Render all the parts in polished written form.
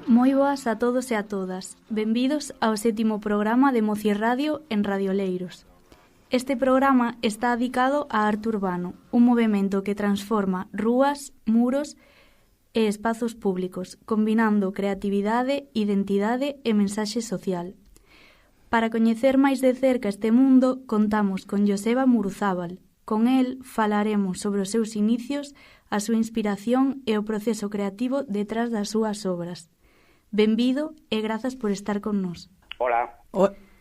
Moi boas a todos e a todas. Benvidos ao 7º programa de Moci Radio en Radio Leiros. Este programa está dedicado á arte urbano, un movemento que transforma rúas, muros e espazos públicos, combinando creatividade, identidade e mensaxe social. Para coñecer máis de cerca este mundo, contamos con Joseba Muruzábal. Con el falaremos sobre os seus inicios, a súa inspiración e o proceso creativo detrás das súas obras. Benvido e grazas por estar con nós. Hola.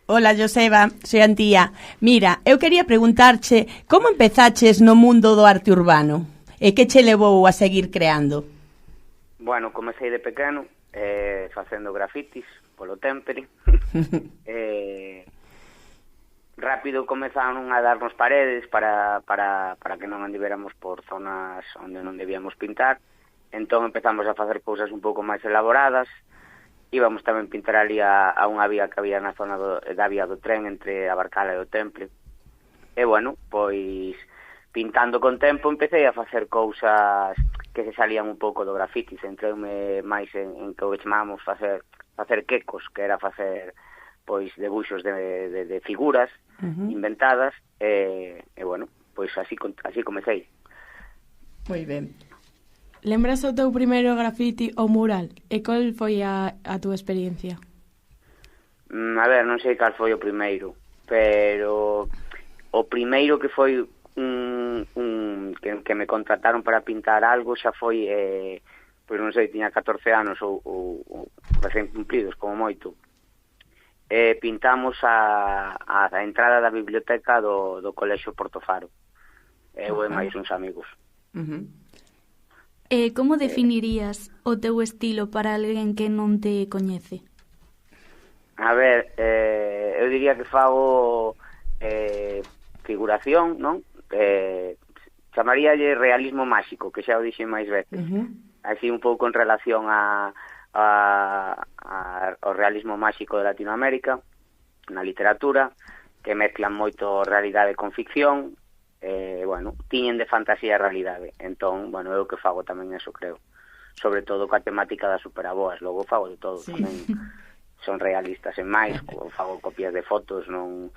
Hola, Joseba, soy Antía. Mira, eu quería preguntarche como empezaches no mundo do arte urbano e que che levou a seguir creando? Bueno, comecei de pequeno facendo grafitis polo Tempere. Rápido comezaron a darnos paredes para que non andivéramos por zonas onde non debíamos pintar. Entón empezamos a facer cousas un pouco máis elaboradas. Íbamos tamén pintar ali a unha vía que había na zona da vía do tren entre a Barcala e o Temple. E, bueno, pois, pintando con tempo, empecé a facer cousas que se salían un pouco do grafitis. Entreime máis en que o chamamos facer quecos, que era facer, pois, debuxos de figuras inventadas. E, bueno, pois, así comecei. Moi ben. Lembras o teu primeiro grafiti ou mural? E cal foi a túa experiencia? A ver, non sei cal foi o primeiro, pero o primeiro que foi que me contrataron para pintar algo xa foi, pois non sei, tiña 14 anos ou recén cumplidos, como moito. Pintamos a entrada da biblioteca do Colexio Portofaro. Eu e máis uns amigos. Como definirías o teu estilo para alguén que non te coñece? A ver, eu diría que fago figuración, non? Chamaríalle realismo máxico, que xa o dixen máis veces. Así un pouco en relación ao realismo máxico de Latinoamérica, na literatura, que mezclan moito realidade con ficción. Bueno, tiñen de fantasía a realidade. Entón, bueno, eu que fago tamén eso, creo. Sobre todo coa temática das superaboas. Logo fago de todo, sí. Tamén son realistas en máis, fago copias de fotos, non,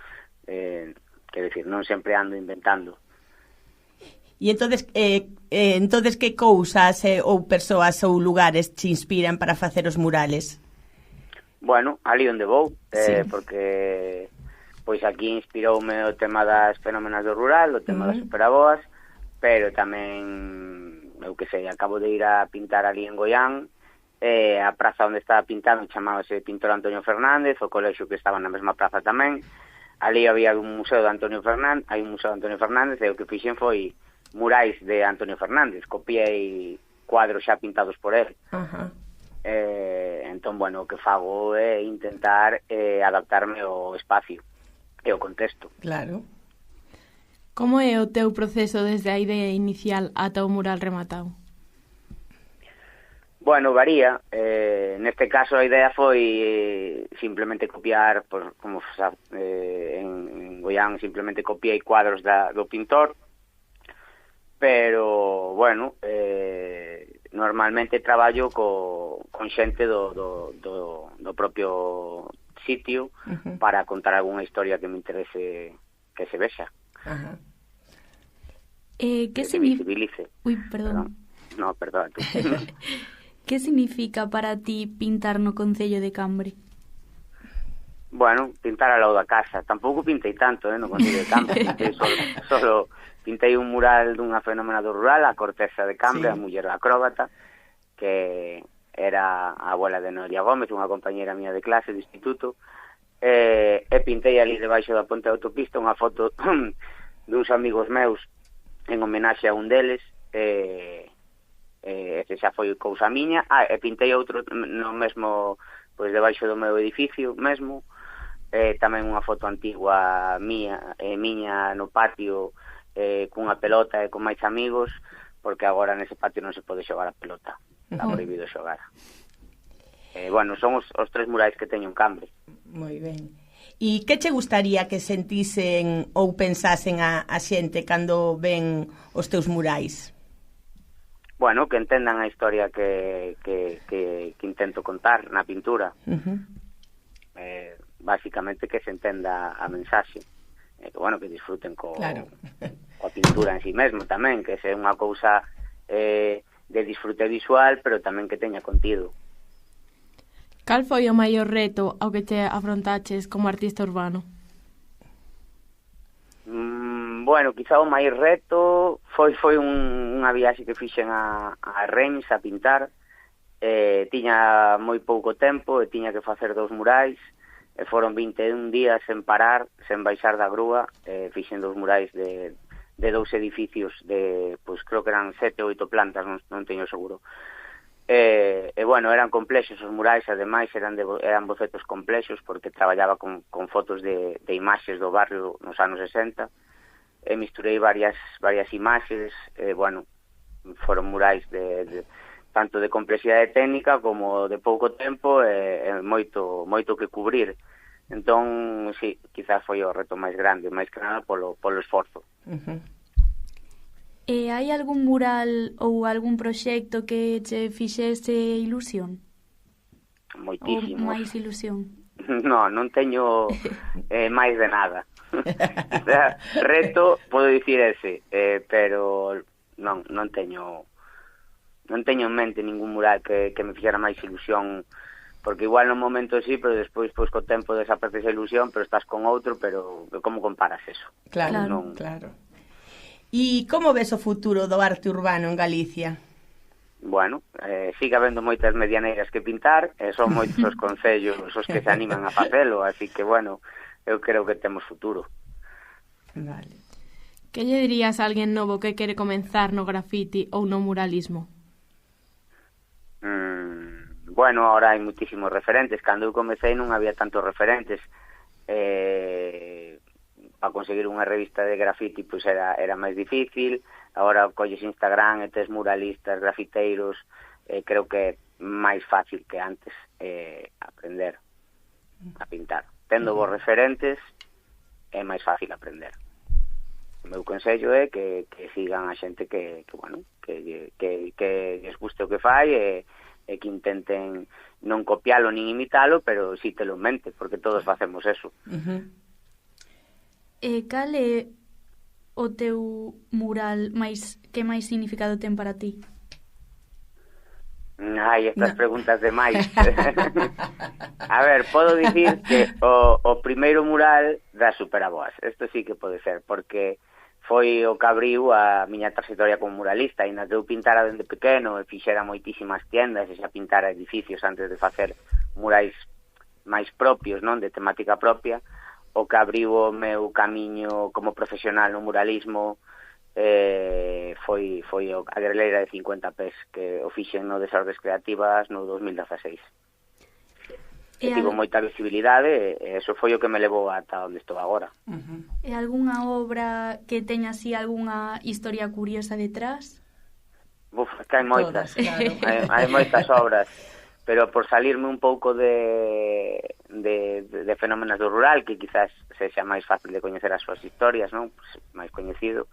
quero dicir, non sempre ando inventando. E entonces que cousas ou persoas ou lugares te inspiran para facer os murales? Bueno, ali onde vou, sí. Porque pois aquí inspiroume o tema das fenómenas do rural, o tema das superaboas, pero tamén, eu que sei, acabo de ir a pintar ali en Goián, a praza onde estaba pintando chamábase Pintor Antonio Fernández, o colexio que estaba na mesma praza tamén. Ali había un museo de Antonio Fernández, hai un museo de Antonio Fernández, e o que fixen foi murais de Antonio Fernández, copiei cuadros xa pintados por él. Entón, bueno, o que fago é intentar adaptarme ao espacio e o contexto. Claro. Como é o teu proceso desde a idea inicial ata o mural rematado? Bueno, varía. Neste caso a idea foi simplemente copiar, pues, como en Goián simplemente copiei cuadros do pintor, pero, bueno, normalmente traballo con xente do propio sitio para contar algunha historia que me interese que se vexa. Que se visibilice. Uy, perdón. No, perdón. Que significa para ti pintar no Concello de Cambre? Bueno, pintar ao lado da casa. Tampouco pintei tanto, no Concello de Cambre. Pintei solo pintei un mural dunha fenómena do rural, a Cortesa de Cambre, sí. A muller acróbata, que era a abuela de Noelia Gómez, unha compañera mía de clase de instituto, e pintei ali debaixo da ponte de autopista unha foto duns amigos meus en homenaxe a un deles, ese xa foi cousa miña. E pintei outro no mesmo, pois debaixo do meu edificio mesmo, tamén unha foto antigua miña no patio, cunha pelota e con máis amigos, porque agora nese patio non se pode xogar a pelota, está prohibido xogar. Bueno, son os 3 murais que teño en Cambre. Moi ben. E que che gustaría que sentisen ou pensasen a xente cando ven os teus murais? Bueno, que entendan a historia que intento contar na pintura. Básicamente que se entenda a mensaxe. Que, bueno, que disfruten coa pintura en sí mesmo tamén, que é unha cousa de disfrute visual, pero tamén que teña contido. Cal foi o maior reto ao que te afrontaches como artista urbano? Bueno, quizá o máis reto foi unha viaxe que fixen a Reims a pintar. Tiña moi pouco tempo e tiña que facer 2 murais, e foron 21 días sen parar, sen baixar da grúa. Fixen 2 murais de 2 edificios de, pois creo que eran 7 ou 8 plantas, non teño seguro. Bueno, eran complexos os murais, ademais eran bocetos complexos, porque traballaba con fotos de imaxes do barrio nos anos 60, e misturei varias imaxes. Bueno, foron murais tanto de complexidade técnica como de pouco tempo e moito que cubrir. Entón, sí, quizás foi o reto máis grande, máis que nada polo esforzo. Hai algún mural ou algún proxecto que che fixese ilusión? Moitísimos. Ou máis ilusión? Non teño máis de nada. Reto, podo dicir ese, pero non teño en mente ningún mural que me fixera máis ilusión, porque igual no momento sí, pero despois co tempo desaparece esa ilusión, pero estás con outro, pero como comparas eso? Claro. E como ves o futuro do arte urbano en Galicia? Bueno, sigue habendo moitas medianeiras que pintar, e son moitos os concellos os que se animan a facelo, así que, bueno, eu creo que temos futuro. Vale. Que lle dirías a alguén novo que quere comenzar no grafiti ou no muralismo? Bueno, ahora hai moitísimos referentes. Cando eu comecei non había tantos referentes. Para conseguir unha revista de grafiti pois era máis difícil. Agora colles Instagram e tes muralistas, grafiteiros, creo que é máis fácil que antes aprender a pintar. Tendo vos referentes é máis fácil aprender. O meu consello é que sigan a xente que lles guste o que fai e que intenten non copialo nin imitalo, pero si telo en mente, porque todos facemos eso. Cal é o teu mural que máis significado ten para ti? Ai, estas preguntas de máis. A ver, podo dicir que o primeiro mural das Superaboas, isto sí que pode ser, porque foi o que abriu a miña trayectoria como muralista, e na que eu pintara dende pequeno e fixera moitísimas tiendas e xa pintara edificios antes de facer murais máis propios, non, de temática propia. O que abriu o meu camiño como profesional no muralismo foi a greleira de 50 pés que o fixen no Desordres Creativas no 2016. Tivo moita visibilidade e eso foi o que me levou ata onde estou agora. E algunha obra que teña así algunha historia curiosa detrás? Que hai moitas. Todas, claro. hai moitas obras, pero por salirme un pouco de fenómenos do rural, que quizás sexa máis fácil de coñecer as súas historias, non? Pues, máis coñecido,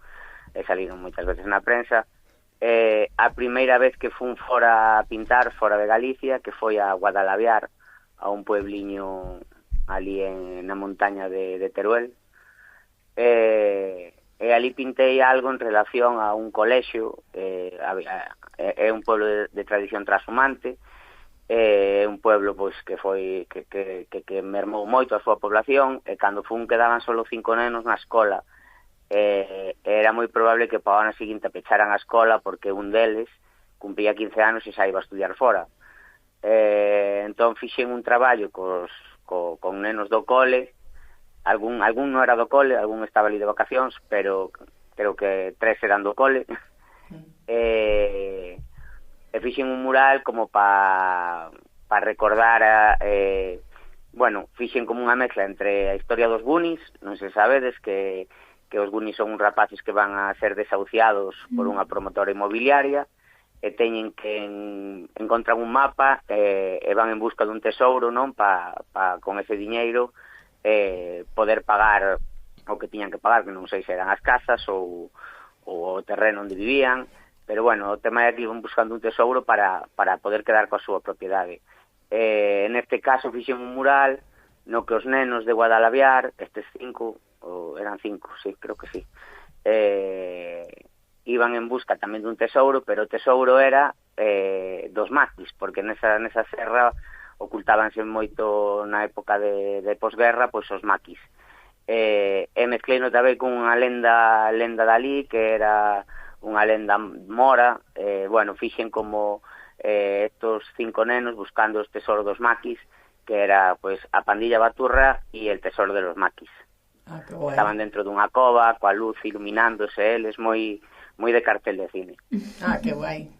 saliron moitas veces na prensa. A primeira vez que fun fora a pintar, fora de Galicia, que foi a Guadalaviar, a un puebliño ali na montaña de Teruel, e ali pintei algo en relación a un colexio. É un pueblo de tradición transhumante, é un pueblo pois que foi que mermou moito a súa población, e cando fun quedaban solo 5 nenos na escola. Era moi probable que para o ano seguinte pecharan a escola porque un deles cumpría 15 anos e xa iba a estudiar fora. Entón fixen un traballo con nenos do cole. Algún non era do cole, algún estaba ali de vacacións, pero creo que 3 eran do cole. e fixen un mural como para recordar fixen como unha mezcla entre a historia dos Goonies, non se sabedes que os Goonies son uns rapaces que van a ser desahuciados por unha promotora inmobiliaria e teñen que encontran un mapa e van en busca dun tesouro, non, con ese diñeiro poder pagar o que tiñan que pagar, que non sei se eran as casas ou o terreno onde vivían, pero bueno, o tema é que iban buscando un tesouro para poder quedar coa súa propiedade. Neste caso fixen un mural no que os nenos de Guadalaviar, estes 5, eran 5, sí, creo que sí, iban en busca tamén dun tesouro, pero o tesouro era dos maquis, porque nesa serra ocultábanse moito na época de posguerra, pois os maquis. E mezcleino tamén con unha lenda dali, que era unha lenda mora. Fixen como estos 5 nenos buscando os tesoros dos maquis, que era pois a pandilla Baturra e el tesoro de los maquis. Estaban dentro dunha cova, coa luz iluminándose eles, moi de cartel de cine. Que guai.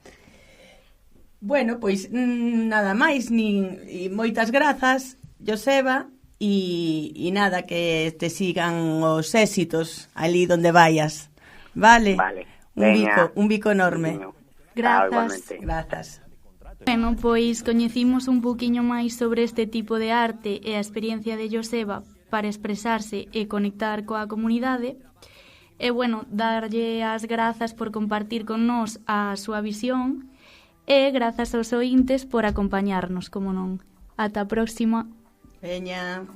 Bueno, pois nada máis, e moitas grazas, Joseba, e nada, que te sigan os éxitos ali donde vayas. Vale. Un bico enorme. Grazas. Bueno, pois coñecimos un poquinho máis sobre este tipo de arte e a experiencia de Joseba para expresarse e conectar coa comunidade. E, darlle as grazas por compartir con nós a súa visión e grazas aos ointes por acompañarnos, como non. Ata a próxima. Veña.